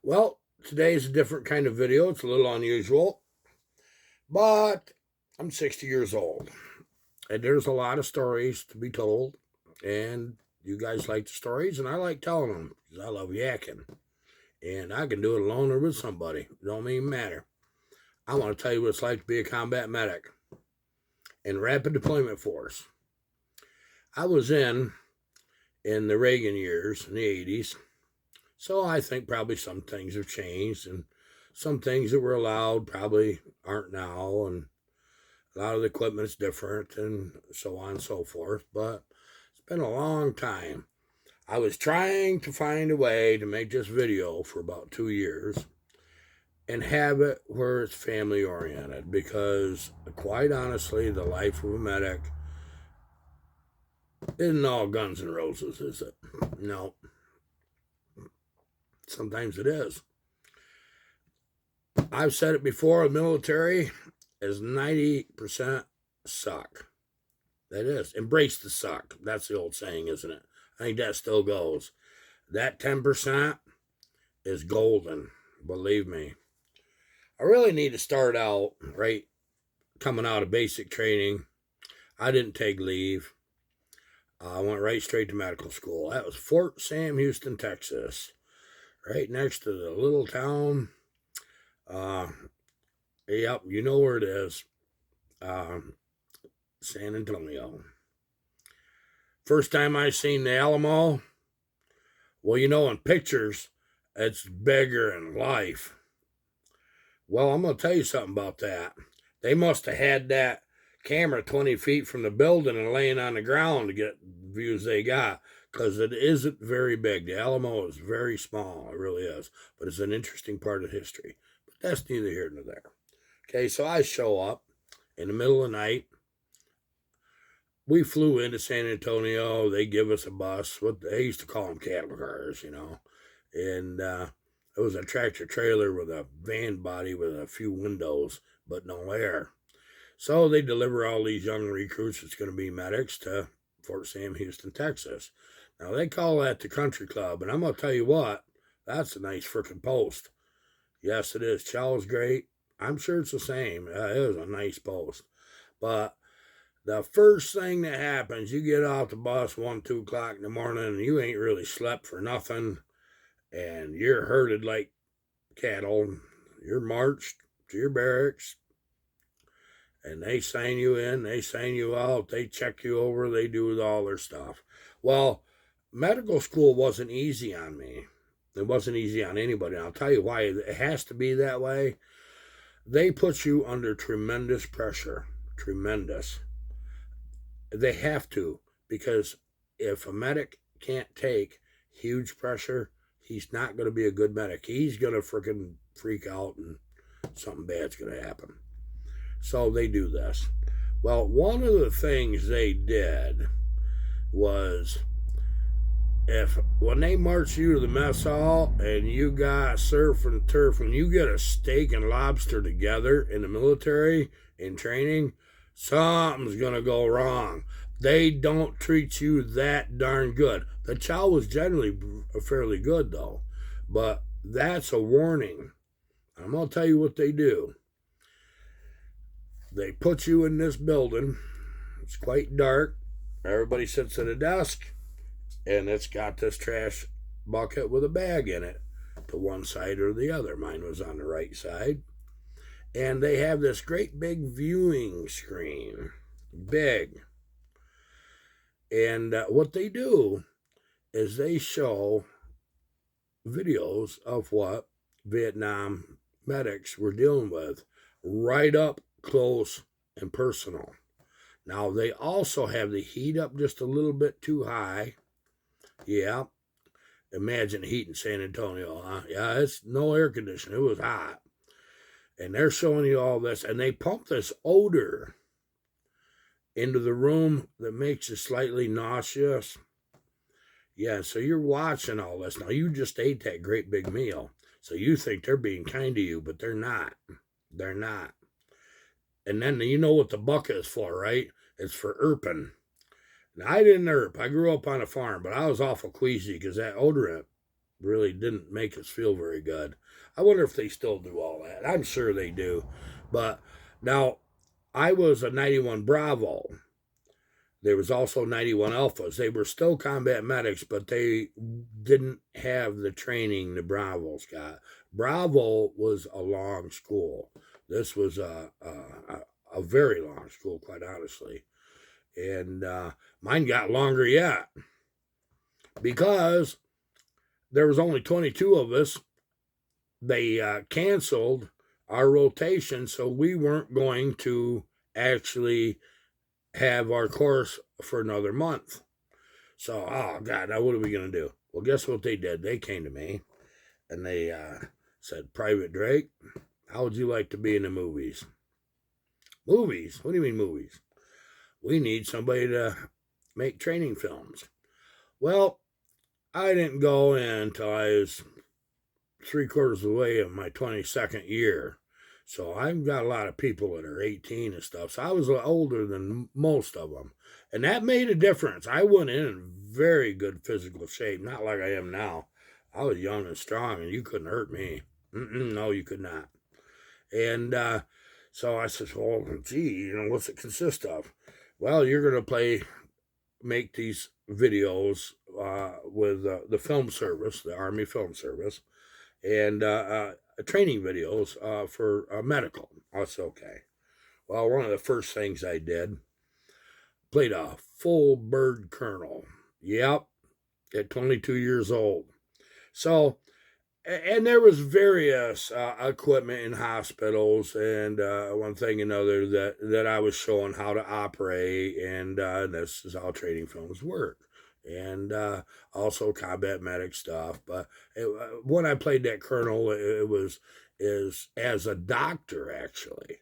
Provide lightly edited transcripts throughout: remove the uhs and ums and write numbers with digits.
Well, today is a different kind of video. It's a little unusual, but I'm 60 years old, and there's a lot of stories to be told. And you guys like the stories, and I like telling them because I love yakking. And I can do it alone or with somebody. It don't even matter. I want to tell you what it's like to be a combat medic in rapid deployment force. I was in the Reagan years in the 80s. So I think probably some things have changed, and some things that were allowed probably aren't now, and a lot of the equipment's different, and so on and so forth. But it's been a long time. I was trying to find a way to make this video for about 2 years and have it where it's family oriented because, quite honestly, the life of a medic isn't all guns and roses, is it? No, sometimes it is. I've said it before, the military is 90% suck. That is. Embrace the suck. That's the old saying, isn't it? I think that still goes. That 10% is golden. Believe me. I really need to start out, right, coming out of basic training. I didn't take leave. I went right straight to medical school. That was Fort Sam Houston, Texas, right next to the little town. Yep, you know where it is. San Antonio. First time I seen the Alamo, well, in pictures, it's bigger in life. Well, I'm going to tell you something about that. They must have had that camera 20 feet from the building and laying on the ground to get the views they got, because it isn't very big. The Alamo is very small. It really is. But it's an interesting part of history. But that's neither here nor there. Okay, so I show up in the middle of the night. We flew into San Antonio. They give us a bus. What they used to call them cattle cars, and it was a tractor trailer with a van body with a few windows, but no air. So they deliver all these young recruits that's going to be medics to Fort Sam Houston, Texas. Now they call that the country club, and I'm going to tell you what, that's a nice freaking post. Yes, it is. Chow's great. I'm sure it's the same. It was a nice post. But the first thing that happens, you get off the bus 1, 2 o'clock in the morning, and you ain't really slept for nothing, and you're herded like cattle. You're marched to your barracks, and they sign you in, they sign you out, they check you over, they do all their stuff. Well, medical school wasn't easy on me. It wasn't easy on anybody. And I'll tell you why it has to be that way. They put you under tremendous pressure. Tremendous. They have to, because if a medic can't take huge pressure, he's not going to be a good medic. He's going to freaking freak out and something bad's going to happen. So they do this. Well, one of the things they did was, when they march you to the mess hall and you got surf and turf, when you get a steak and lobster together in the military in training, something's going to go wrong. They don't treat you that darn good. The chow was generally fairly good, though. But that's a warning. I'm going to tell you what they do. They put you in this building. It's quite dark. Everybody sits at a desk, and it's got this trash bucket with a bag in it to one side or the other. Mine was on the right side. And they have this great big viewing screen. Big. And what they do is they show videos of what Vietnam medics were dealing with right up close and personal. Now, they also have the heat up just a little bit too high. Yeah. Imagine heat in San Antonio, huh? Yeah, it's no air conditioning. It was hot. And they're showing you all this, and they pump this odor into the room that makes you slightly nauseous. Yeah, so you're watching all this. Now, you just ate that great big meal, so you think they're being kind to you, but they're not. They're not. And then you know what the bucket is for, right? It's for irping. Now, I didn't irp. I grew up on a farm, but I was awful queasy because that odorant really didn't make us feel very good. I wonder if they still do all that. I'm sure they do. But now, I was a 91 Bravo. There was also 91 Alphas. They were still combat medics, but they didn't have the training the Bravos got. Bravo was a long school. This was a very long school, quite honestly. And mine got longer yet because there was only 22 of us. They canceled our rotation, so we weren't going to actually have our course for another month. So, oh God, now what are we going to do? Well, guess what they did? They came to me and they said, Private Drake, how would you like to be in the movies? Movies? What do you mean movies? We need somebody to make training films. Well, I didn't go in until I was 3/4 of the way of my 22nd year. So I've got a lot of people that are 18 and stuff. So I was older than most of them. And that made a difference. I went in very good physical shape, not like I am now. I was young and strong, and you couldn't hurt me. No, you could not. And so I said, well, gee, what's it consist of? Well, you're going to make these videos with the film service, the Army Film Service, and training videos for medical. That's okay. Well, one of the first things I did, played a full bird colonel. Yep, at 22 years old. So, and there was various equipment in hospitals and one thing and another that I was showing how to operate, and this is how training films work. And also combat medic stuff. But when I played that colonel, it was as a doctor, actually.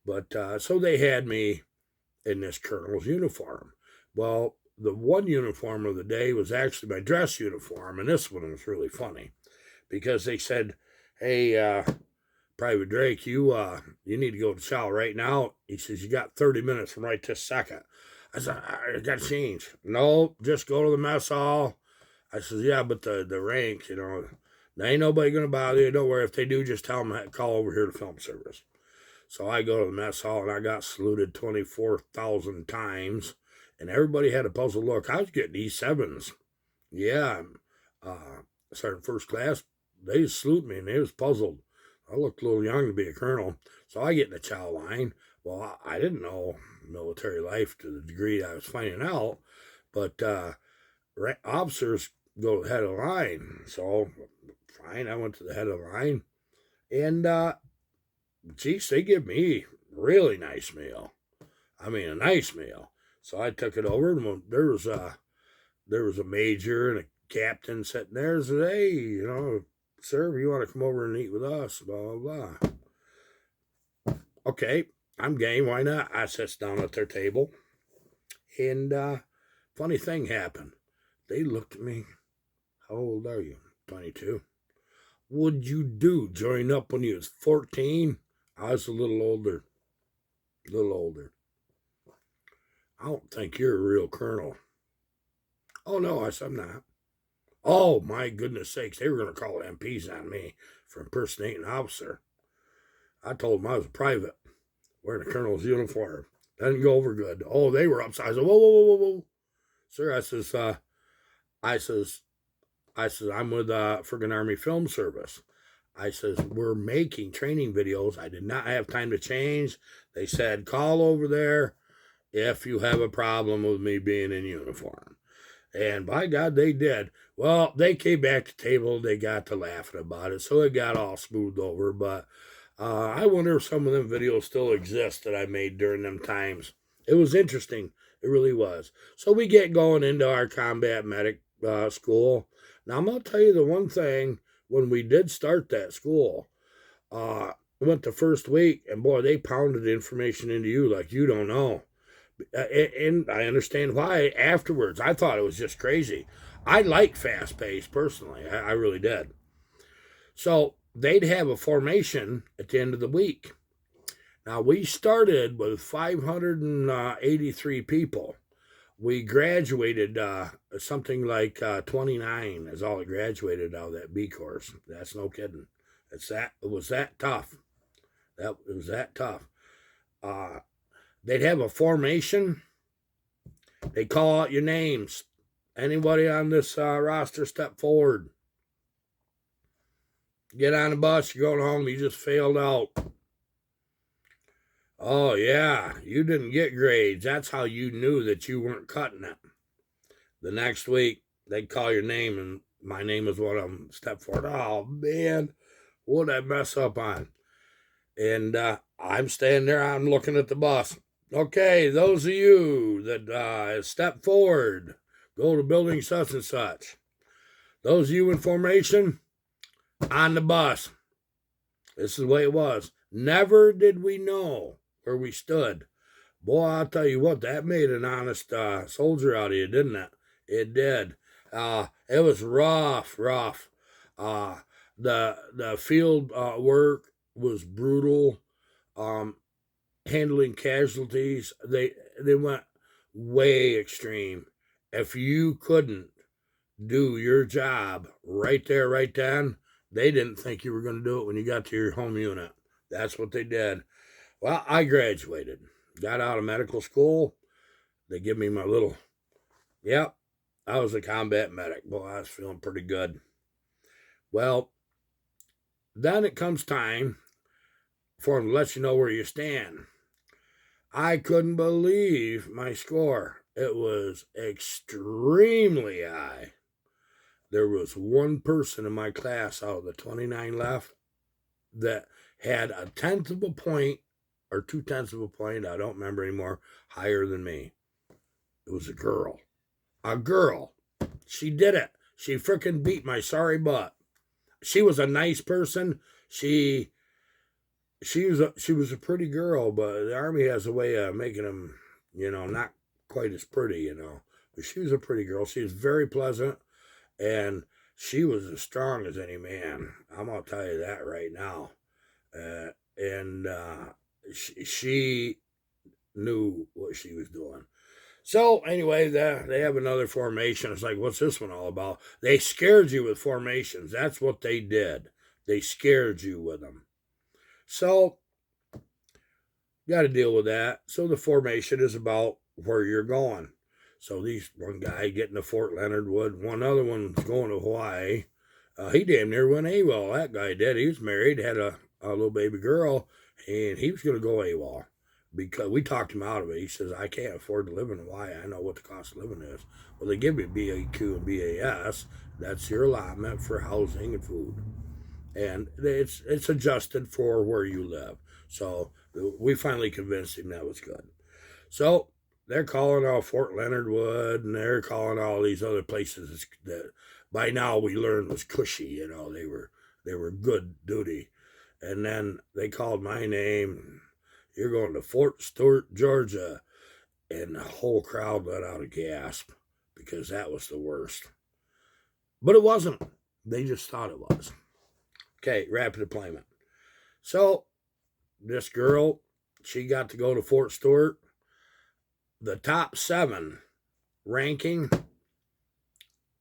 But so they had me in this colonel's uniform. Well, the one uniform of the day was actually my dress uniform, and this one was really funny because they said, hey, Private Drake, you need to go to chow right now. He says, you got 30 minutes from right this second. I said, I got to change. No, just go to the mess hall. I said, yeah, but the ranks, there ain't nobody going to bother you. Don't worry. If they do, just tell them to call over here to film service. So I go to the mess hall, and I got saluted 24,000 times, and everybody had a puzzled look. I was getting E7s. Yeah, Sergeant First Class, they just saluted me, and they was puzzled. I looked a little young to be a colonel. So I get in the chow line. Well, I didn't know military life to the degree I was finding out, but officers go to the head of the line. So, fine, I went to the head of the line, and geez, they give me a really nice meal. I mean, a nice meal. So I took it over, and there was a major and a captain sitting there and said, hey, sir, if you want to come over and eat with us, blah, blah, blah. Okay, I'm game. Why not? I sits down at their table, and funny thing happened. They looked at me. How old are you? 22. What'd you do? Join up when you was 14? I was a little older. I don't think you're a real colonel. Oh, no, I said, I'm not. Oh, my goodness sakes. They were going to call MPs on me for impersonating an officer. I told them I was a private, wearing a colonel's uniform. That didn't go over good. Oh, they were upside. I said, whoa. Sir, I says, I'm with friggin' Army Film Service. I says, we're making training videos. I did not have time to change. They said, call over there if you have a problem with me being in uniform. And by God, they did. Well, they came back to the table. They got to laughing about it. So it got all smoothed over. But I wonder if some of them videos still exist that I made during them times. It was interesting. It really was. So we get going into our combat medic school. Now, I'm going to tell you the one thing. When we did start that school, went the first week, and boy, they pounded information into you like you don't know. And I understand why afterwards. I thought it was just crazy. I like fast pace personally. I really did. So they'd have a formation at the end of the week. Now we started with 583 people. we graduated something like 29 is all that graduated out of that B course. That's no kidding. It was that tough. It was that tough. They'd have a formation. They call out your names. Anybody on this roster, step forward. Get on the bus. You're going home. You just failed out. Oh, yeah. You didn't get grades. That's how you knew that you weren't cutting it. The next week, they'd call your name, and my name was one of them. Step forward. Oh, man. What'd I mess up on? And I'm standing there. I'm looking at the bus. Okay, those of you that step forward, go to building such and such. Those of you in formation, on the bus. This is the way it was. Never did we know where we stood. Boy, I'll tell you what, that made an honest soldier out of you, didn't it? It did. It was rough. The field work was brutal. Handling casualties, they went way extreme. If you couldn't do your job right there, right then, they didn't think you were going to do it when you got to your home unit. That's what they did. Well, I graduated, got out of medical school. They give me my little, yep, I was a combat medic. Boy, I was feeling pretty good. Well, then it comes time for them to let you know where you stand. I couldn't believe my score. It was extremely high. There was one person in my class out of the 29 left that had 1/10 of a point or 2/10 of a point, I don't remember anymore, higher than me. It was a girl. A girl. She did it. She freaking beat my sorry butt. She was a nice person. She was a pretty girl, but the Army has a way of making them, not quite as pretty, But she was a pretty girl. She was very pleasant, and she was as strong as any man. I'm going to tell you that right now. She knew what she was doing. So anyway, they have another formation. It's like, what's this one all about? They scared you with formations. That's what they did. They scared you with them. So, got to deal with that. So the formation is about where you're going. So one guy getting to Fort Leonard Wood, one other one's going to Hawaii. He damn near went AWOL. That guy did. He was married, had a little baby girl, and he was going to go AWOL. Because we talked him out of it. He says, I can't afford to live in Hawaii. I know what the cost of living is. Well, they give you BAQ and BAS. That's your allotment for housing and food. And it's adjusted for where you live. So we finally convinced him that was good. So they're calling out Fort Leonard Wood, and they're calling all these other places that by now we learned was cushy. They were good duty. And then they called my name. You're going to Fort Stewart, Georgia. And the whole crowd let out a gasp because that was the worst. But it wasn't. They just thought it was. Okay, rapid deployment. So this girl, she got to go to Fort Stewart. The top 7 ranking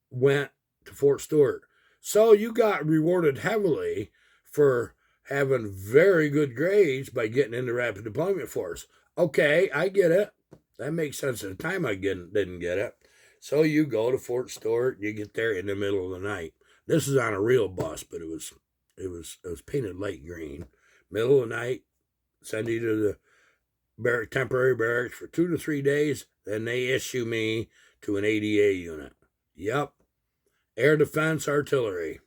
went to Fort Stewart. So you got rewarded heavily for having very good grades by getting into rapid deployment force. Okay, I get it. That makes sense. At the time I didn't get it. So you go to Fort Stewart, you get there in the middle of the night. This is on a real bus, but it was painted light green. Middle of the night, send you to the temporary barracks for 2 to 3 days. Then they issue me to an ADA unit. Yep. Air Defense Artillery.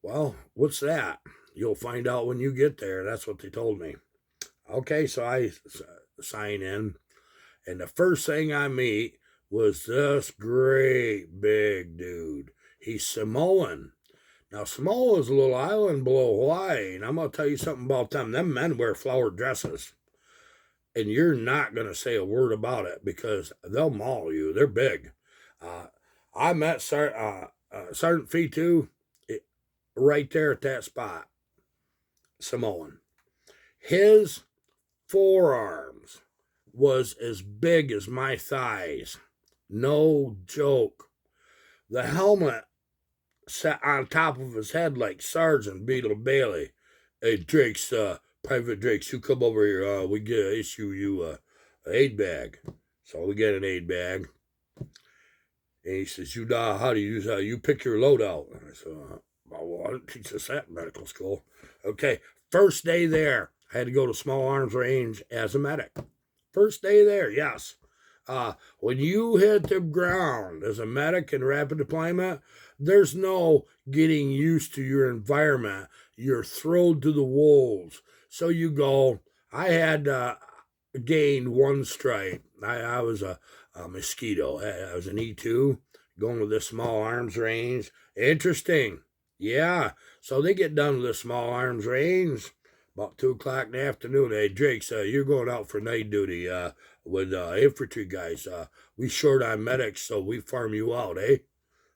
Well, what's that? You'll find out when you get there. That's what they told me. Okay, so I sign in. And the first thing I meet was this great big dude. He's Samoan. Now, Samoa is a little island below Hawaii, and I'm going to tell you something about them. Them men wear flowered dresses, and you're not going to say a word about it because they'll maul you. They're big. I met Sergeant Fitu right there at that spot, Samoan. His forearms was as big as my thighs. No joke. The helmet sat on top of his head like Sergeant Beetle Bailey. Hey, Drakes, Private Drakes, you come over here. We get issue you an aid bag. So we get an aid bag. And he says, you know how do you use you pick your load out? And I said, well, I didn't teach us that in medical school. Okay, first day there, I had to go to small arms range as a medic. First day there, yes. When you hit the ground as a medic in rapid deployment, there's no getting used to your environment. You're thrown to the wolves. So you go. I had gained one stripe. I was a mosquito. I was an E2 going to this small arms range. Interesting. Yeah. So they get done with the small arms range about 2 o'clock in the afternoon. Hey, Drakes, you're going out for night duty with infantry guys. We short on medics, so we farm you out, eh?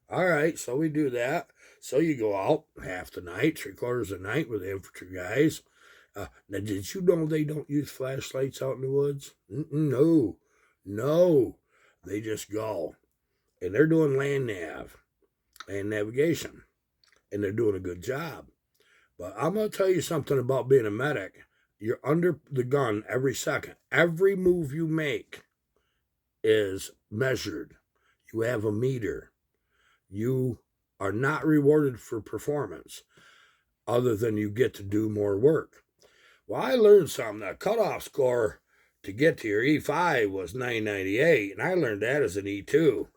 All right, so we do that. So you go out half the night, 3/4 of the night with the infantry guys. Now, did you know they don't use flashlights out in the woods? No. They just go. And they're doing land navigation. And they're doing a good job. But I'm going to tell you something about being a medic. You're under the gun every second. Every move you make is measured. You have a meter. You are not rewarded for performance other than you get to do more work. Well, I learned something. The cutoff score to get to your E5 was 998, and I learned that as an E2.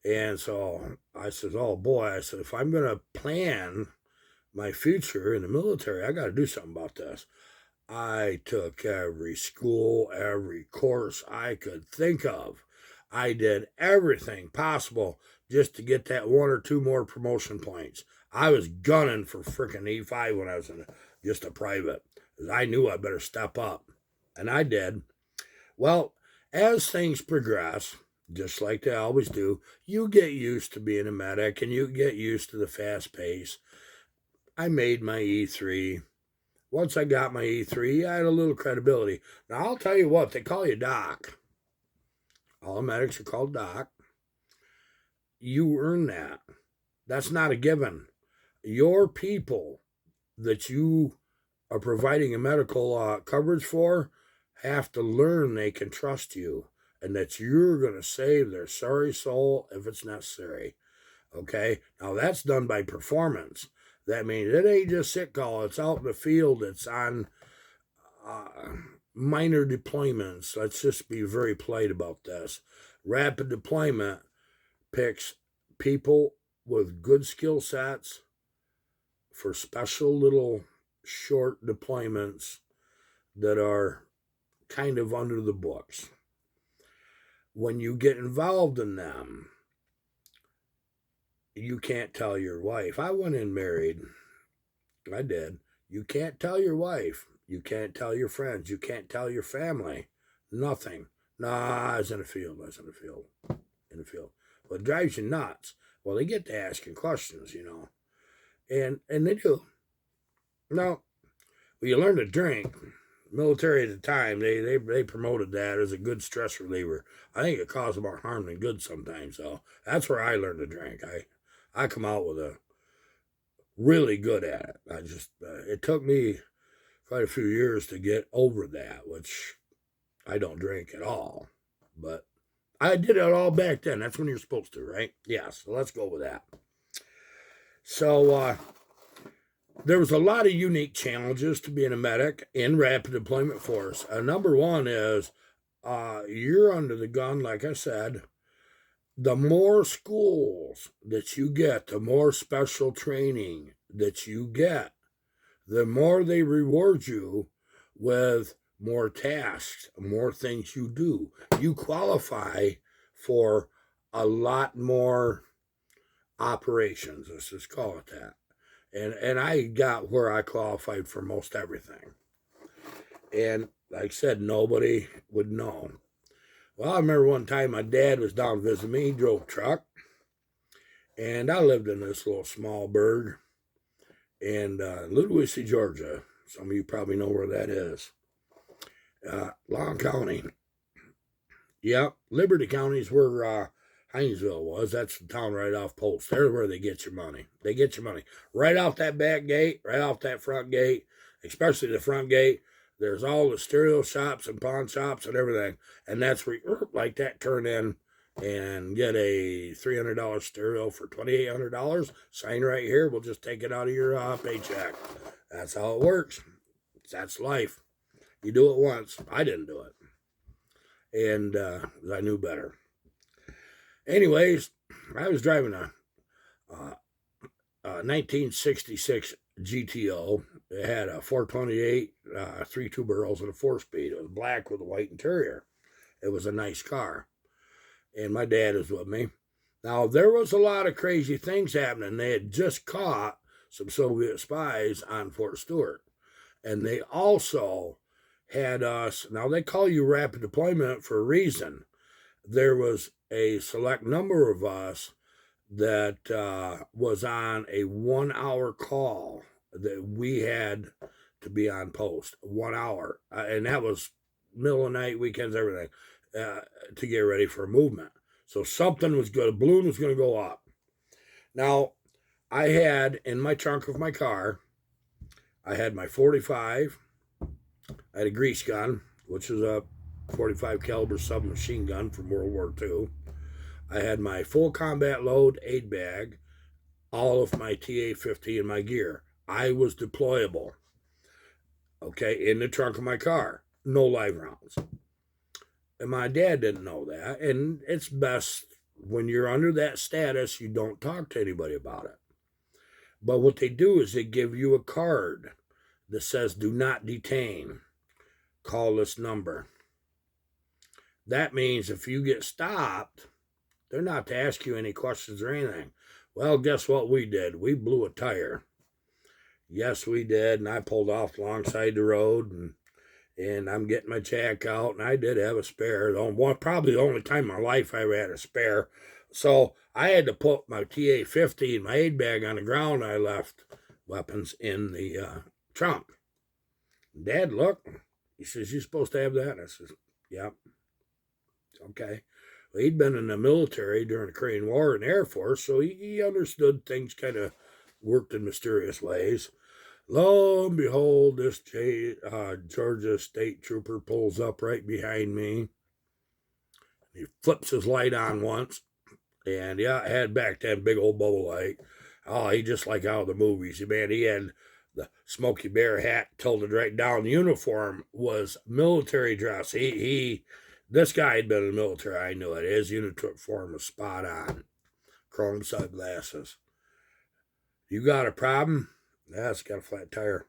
And so I said, oh boy, I said, if I'm going to plan my future in the military, I got to do something about this. I took every school, every course I could think of. I did everything possible just to get that 1 or 2 more promotion points. I was gunning for freaking E5 when I was just a private. I knew I better step up, and I did. Well, as things progress, just like they always do, you get used to being a medic, and you get used to the fast pace. I made my E3. Once I got my E3, I had a little credibility. Now, I'll tell you what, they call you Doc. All medics are called Doc. You earn that. That's not a given. Your people that you are providing a medical coverage for have to learn they can trust you and that you're going to save their sorry soul if it's necessary. Okay? Now, that's done by performance. That means it ain't just sick call. It's out in the field. It's on minor deployments. Let's just be very polite about this. Rapid deployment picks people with good skill sets for special little short deployments that are kind of under the books. When you get involved in them, you can't tell your wife. I went in married. I did. You can't tell your wife. You can't tell your friends. You can't tell your family. Nothing. Nah, I was in the field. In the field. Well, it drives you nuts. Well, they get to asking questions, And they do. Now, when you learn to drink, military at the time, they promoted that as a good stress reliever. I think it caused more harm than good sometimes, so that's where I learned to drink. I come out with a really good at it. I just, it took me quite a few years to get over that, which I don't drink at all. But I did it all back then. That's when you're supposed to, right? Yeah, so let's go with that. So there was a lot of unique challenges to being a medic in rapid deployment force. Number one is you're under the gun, like I said. The more schools that you get, the more special training that you get, the more they reward you with more tasks, more things you do. You qualify for a lot more operations, let's just call it that. And I got where I qualified for most everything. And like I said, nobody would know. Well, I remember one time my dad was down visiting me. He drove a truck. And I lived in this little small burg in Ludwig, Georgia. Some of you probably know where that is. Long County. Yep, Liberty County's where Hinesville was. That's the town right off Post. There's where they get your money. They get your money right off that back gate, right off that front gate, especially the front gate. There's all the stereo shops and pawn shops and everything, and that's where you, like that, turn in and get a $300 stereo for $2,800. Sign right here. We'll just take it out of your paycheck. That's how it works. That's life. You do it once. I didn't do it, and I knew better. Anyways, I was driving a 1966 GTO. It had a 428, 3 barrels, and a 4-speed. It was black with a white interior. It was a nice car. And my dad was with me. Now, there was a lot of crazy things happening. They had just caught some Soviet spies on Fort Stewart. And they also had us, now they call you rapid deployment for a reason. There was a select number of us that was on a 1-hour call that we had to be on post. 1 hour. And that was middle of the night, weekends, everything, to get ready for a movement. So something was good. A balloon was going to go up. Now, I had in my trunk of my car, I had my 45. I had a grease gun, which is a 45 caliber submachine gun from World War II. I had my full combat load aid bag, all of my TA-50 and my gear. I was deployable, okay, in the trunk of my car. No live rounds. And my dad didn't know that. And it's best when you're under that status, you don't talk to anybody about it. But what they do is they give you a card that says, do not detain. Call this number. That means if you get stopped, they're not to ask you any questions or anything. Well, guess what we did? We blew a tire. Yes, we did. And I pulled off alongside the road, and I'm getting my jack out, and I did have a spare. Probably the only time in my life I ever had a spare. So I had to put my TA-50 and my aid bag on the ground. I left weapons in the trunk. Dad looked. He says, "You supposed to have that?" And I says, "Yep." Okay. Well, he'd been in the military during the Korean War in the Air Force, so he understood things kind of worked in mysterious ways. Lo and behold, this Georgia state trooper pulls up right behind me. He flips his light on once. And yeah, I had back then big old bubble light. Oh, he just like out of the movies. Man, he had the Smokey Bear hat tilted right down. The uniform was military dress. This guy had been in the military. I knew it. His uniform was spot on. Chrome sunglasses. You got a problem? Yeah, it's got a flat tire.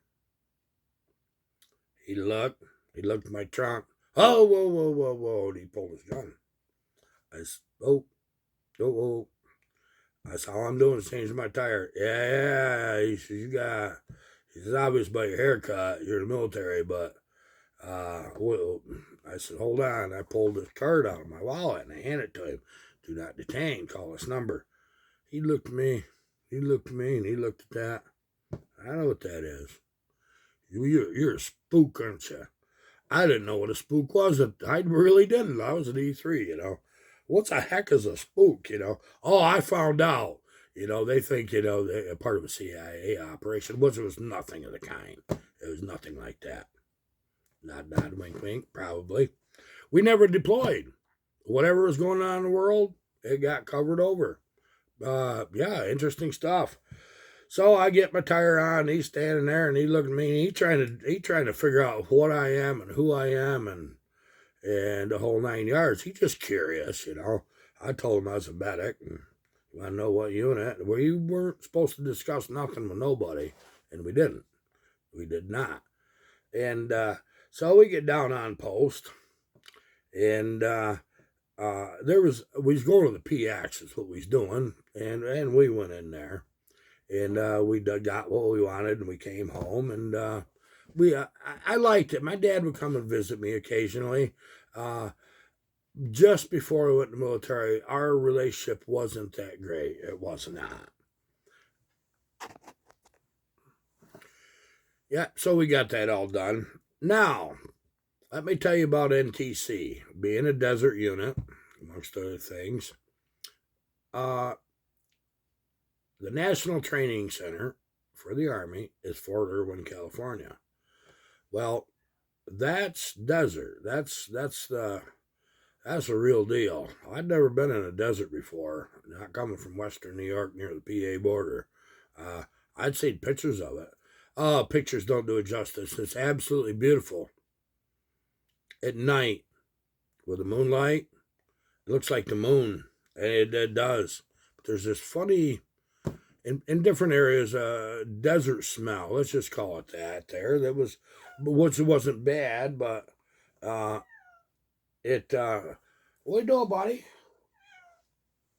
He looked at my trunk. Oh, whoa. And he pulled his gun. I said, oh. I said, all I'm doing is changing my tire. Yeah. He says, he says, obvious by your haircut, you're in the military, but, well, I said, hold on. I pulled his card out of my wallet and I handed it to him. Do not detain. Call this number. He looked at me. And he looked at that. I know what that is. You're a spook, aren't you? I didn't know what a spook was. I really didn't. I was an E3, you know. What the heck is a spook, you know? Oh, I found out. You know, they think, you know, they're part of a CIA operation. It was nothing of the kind. It was nothing like that. Not wink, probably. We never deployed. Whatever was going on in the world, it got covered over. Yeah, interesting stuff. So I get my tire on, he's standing there, and he looked at me, and he trying to figure out what I am and who I am and the whole 9 yards. He's just curious, you know. I told him I was a medic, and you want to know what unit? Well, you weren't supposed to discuss nothing with nobody, and we didn't. We did not. And so we get down on post, and we was going to the PX is what we was doing, and we went in there. And we got what we wanted, and we came home, and I liked it. My dad would come and visit me occasionally. Just before I went to the military, our relationship wasn't that great. It was not. Yeah, so we got that all done. Now, Let me tell you about NTC, being a desert unit, amongst other things. The National Training Center for the Army is Fort Irwin, California. Well, that's desert. That's the real deal. I'd never been in a desert before, not coming from Western New York near the PA border. I'd seen pictures of it. Oh, pictures don't do it justice. It's absolutely beautiful. At night, with the moonlight, it looks like the moon. And it does. But there's this funny, in different areas, desert smell. Let's just call it that there. That was, which wasn't bad, but what you doing, buddy?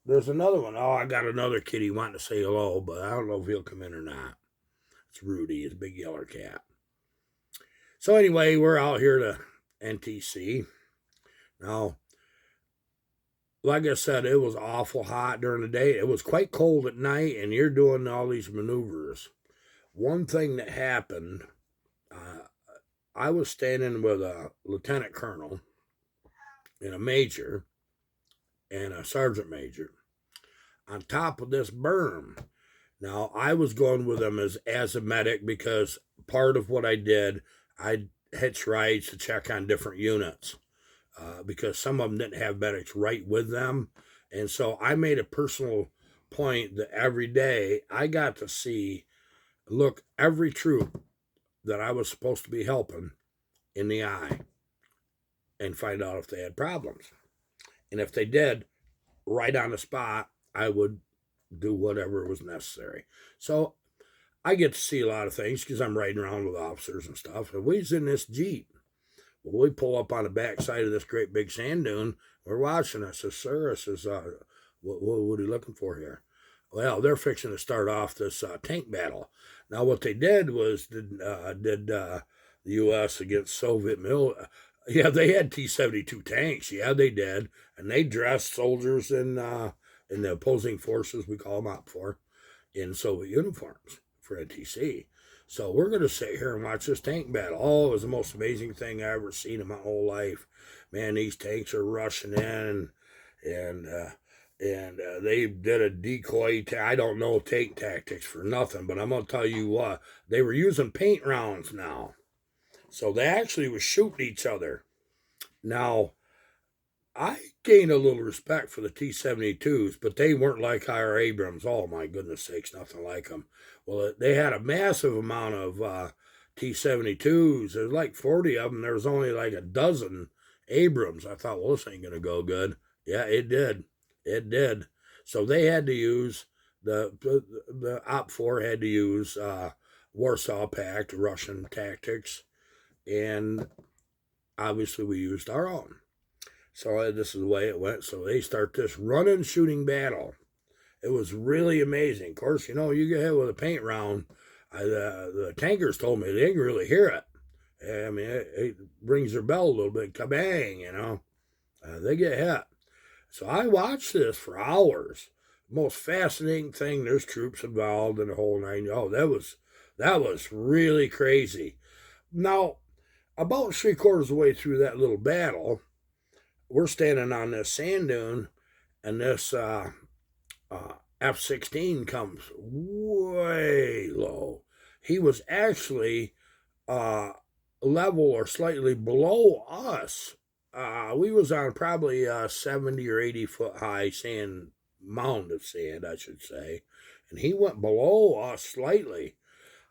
There's another one. Oh, I got another kitty wanting to say hello, but I don't know if he'll come in or not. It's Rudy, his big yellow cat. So anyway, we're out here to NTC. Now, like I said, it was awful hot during the day. It was quite cold at night, and you're doing all these maneuvers. One thing that happened, I was standing with a lieutenant colonel and a major and a sergeant major on top of this berm. Now, I was going with them as a medic because part of what I did, I hitch rides to check on different units because some of them didn't have medics right with them. And so I made a personal point that every day I got to look every troop that I was supposed to be helping in the eye and find out if they had problems. And if they did, right on the spot, I would do whatever was necessary. So I get to see a lot of things because I'm riding around with officers and stuff. And we was in this Jeep. Well, we pull up on the back side of this great big sand dune. We're watching. I says, sir, I says, what are you looking for here? Well, they're fixing to start off this tank battle. Now, what they did was did the U.S. against Soviet military. Yeah, they had T-72 tanks. Yeah, they did. And they dressed soldiers in the opposing forces, we call them out for, in Soviet uniforms for NTC. So we're going to sit here and watch this tank battle. Oh, it was the most amazing thing I ever seen in my whole life. Man, these tanks are rushing in, and they did a decoy. I don't know tank tactics for nothing, but I'm going to tell you what. They were using paint rounds now. So they actually were shooting each other. Now, I gained a little respect for the T-72s, but they weren't like our Abrams. Oh, my goodness sakes, nothing like them. Well, they had a massive amount of T-72s. There's like 40 of them. There was only like a dozen Abrams. I thought, well, this ain't going to go good. Yeah, it did. It did. So they had to use, the OPFOR had to use Warsaw Pact, Russian tactics, and obviously we used our own. So this is the way it went. So they start this running, shooting battle. It was really amazing. Of course, you get hit with a paint round. The tankers told me they didn't really hear it. I mean, it rings their bell a little bit, kabang, they get hit. So I watched this for hours. Most fascinating thing, there's troops involved in the whole nine. Oh, that was really crazy. Now, about 3/4 of the way through that little battle, we're standing on this sand dune, and this F-16 comes way low. He was actually level or slightly below us. We was on probably a 70 or 80 foot high mound of sand, I should say. And he went below us slightly.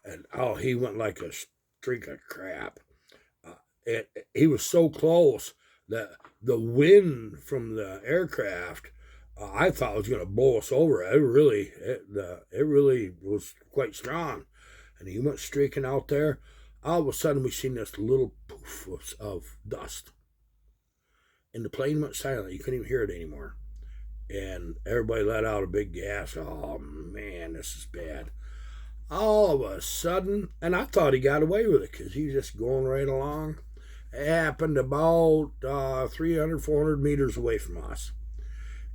And he went like a streak of crap. He was so close that the wind from the aircraft, I thought was going to blow us over. It really was quite strong. And he went streaking out there. All of a sudden, we seen this little poof of dust. And the plane went silent. You couldn't even hear it anymore. And everybody let out a big gasp. Oh, man, this is bad. All of a sudden, and I thought he got away with it because he was just going right along. It happened about 300, 400 meters away from us.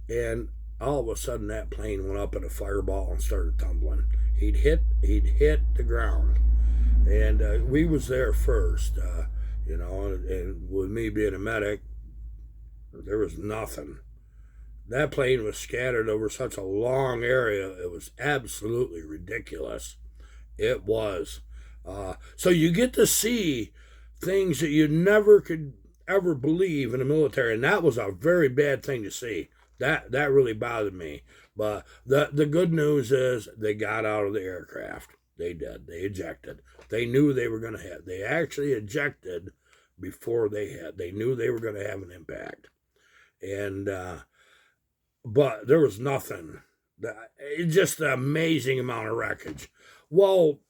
And all of a sudden, that plane went up in a fireball and started tumbling. He'd hit the ground. And we was there first. you know, and with me being a medic, there was nothing. That plane was scattered over such a long area, it was absolutely ridiculous. It was. So you get to see things that you never could ever believe in the military, and that was a very bad thing to see. That really bothered me. But the good news is they got out of the aircraft. They did. They ejected. They knew they were going to have. They actually ejected before they had. They knew they were going to have an impact, and but there was nothing. It's just an amazing amount of wreckage. Well,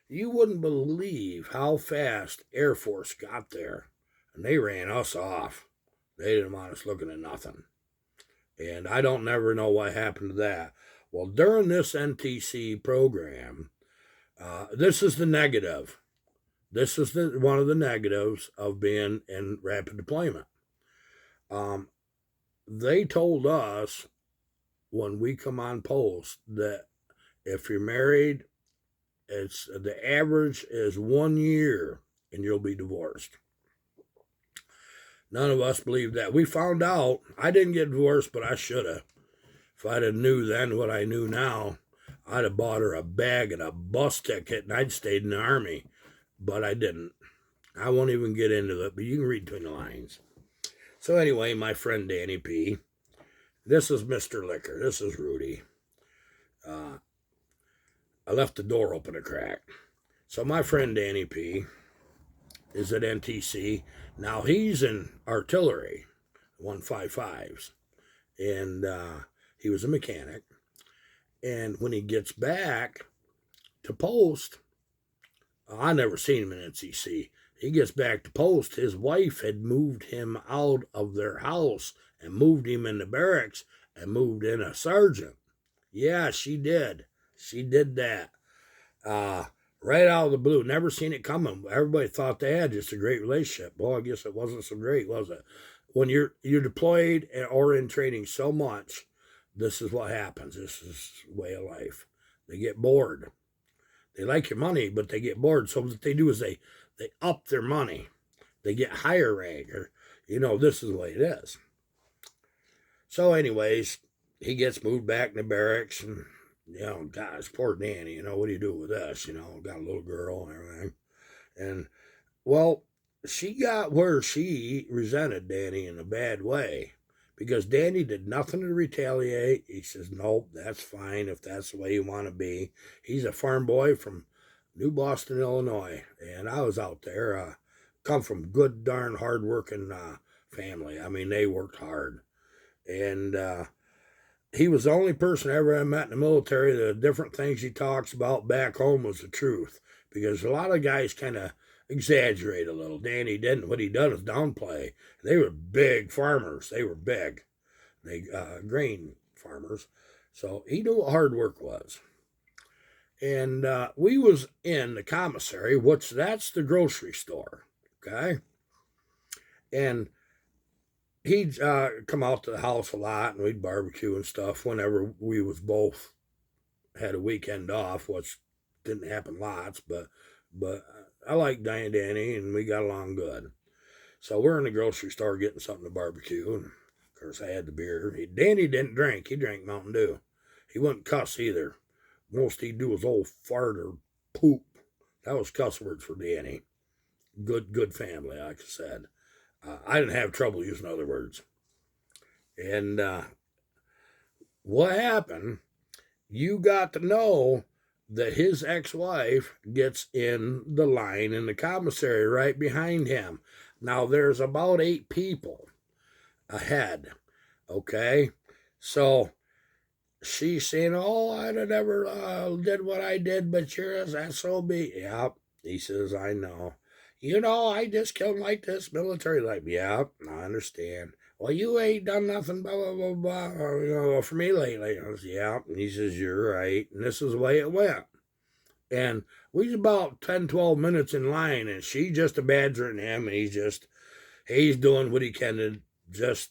you wouldn't believe how fast Air Force got there, and they ran us off. They didn't want us looking at nothing. And I don't never know what happened to that. Well, during this NTC program, this is the negative. This is one of the negatives of being in rapid deployment. They told us when we come on post that if you're married, it's the average is 1 year and you'll be divorced. None of us believed that. We found out. I didn't get divorced, but I should have. If I'd have knew then what I knew now, I'd have bought her a bag and a bus ticket and I'd stayed in the Army. But I didn't. I won't even get into it, but you can read between the lines. So anyway, my friend Danny P. This is Mr. Liquor. This is Rudy. I left the door open a crack. So my friend Danny P. is at NTC. Now he's in artillery, 155s. And he was a mechanic. And when he gets back to post, I never seen him in NCC. He gets back to post. His wife had moved him out of their house and moved him into barracks and moved in a sergeant. Yeah, she did. She did that. Right out of the blue. Never seen it coming. Everybody thought they had just a great relationship. Well, I guess it wasn't so great, was it? When you're deployed or in training so much, this is what happens. This is the way of life. They get bored. They like your money, but they get bored. So what they do is they up their money. They get higher rank. Or, this is the way it is. So anyways, he gets moved back into barracks and, gosh, poor Danny, what do you do with this? Got a little girl and everything. And, well, she got where she resented Danny in a bad way because Danny did nothing to retaliate. He says, nope, that's fine if that's the way you want to be. He's a farm boy from New Boston, Illinois. And I was out there, come from good, darn, hard-working family. I mean, they worked hard. And he was the only person I ever met in the military. The different things he talks about back home was the truth. Because a lot of guys kind of exaggerate a little. Danny didn't. What he done is downplay. They were big farmers. They were big. They grain farmers. So he knew what hard work was. And we was in the commissary, which that's the grocery store. Okay? And he'd come out to the house a lot, and we'd barbecue and stuff whenever we was both had a weekend off, which didn't happen lots, but I liked Danny, and we got along good. So we're in the grocery store getting something to barbecue, and of course I had the beer. Danny didn't drink. He drank Mountain Dew. He wouldn't cuss either. Most he'd do was old fart or poop. That was cuss words for Danny. Good family, like I said. I didn't have trouble using other words. And what happened, you got to know that his ex-wife gets in the line in the commissary right behind him. Now, there's about 8 people ahead, okay? So she's saying, I'd have never did what I did, but you're an SOB. Yep, he says, I know. I just killed like this military life. Yeah, I understand. Well, you ain't done nothing, blah, blah, blah, blah, for me lately. I was, yeah. And he says, you're right. And this is the way it went. And we was about 10, 12 minutes in line, and she just a badgering him, and he's doing what he can to just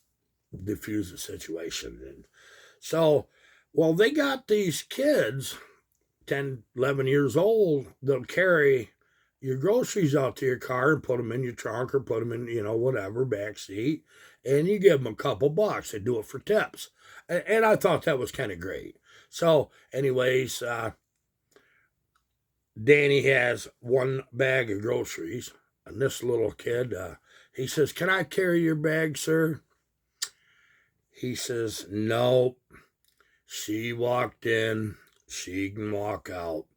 diffuse the situation. And so, well, they got these kids, 10, 11 years old, they'll carry your groceries out to your car and put them in your trunk or put them in, whatever, back seat, and you give them a couple bucks. They do it for tips. And I thought that was kind of great. So, anyways, Danny has one bag of groceries, and this little kid, he says, "Can I carry your bag, sir?" He says, "No." She walked in, she can walk out.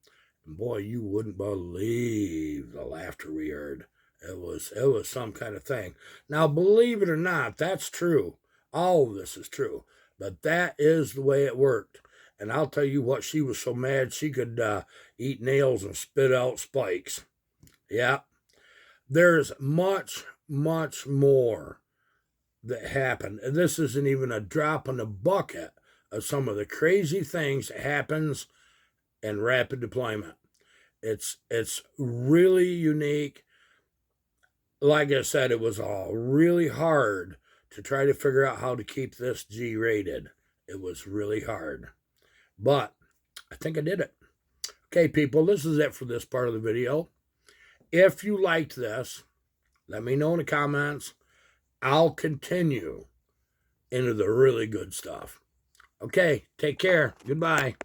And boy, you wouldn't believe the laughter we heard. It was some kind of thing. Now, believe it or not, that's true. All of this is true. But that is the way it worked. And I'll tell you what, she was so mad she could eat nails and spit out spikes. Yeah. There's much, much more that happened. And this isn't even a drop in the bucket of some of the crazy things that happens in rapid deployment. It's really unique. Like I said, it was all really hard to try to figure out how to keep this G-rated. It was really hard. But I think I did it. Okay, people, this is it for this part of the video. If you liked this, let me know in the comments. I'll continue into the really good stuff. Okay, take care. Goodbye.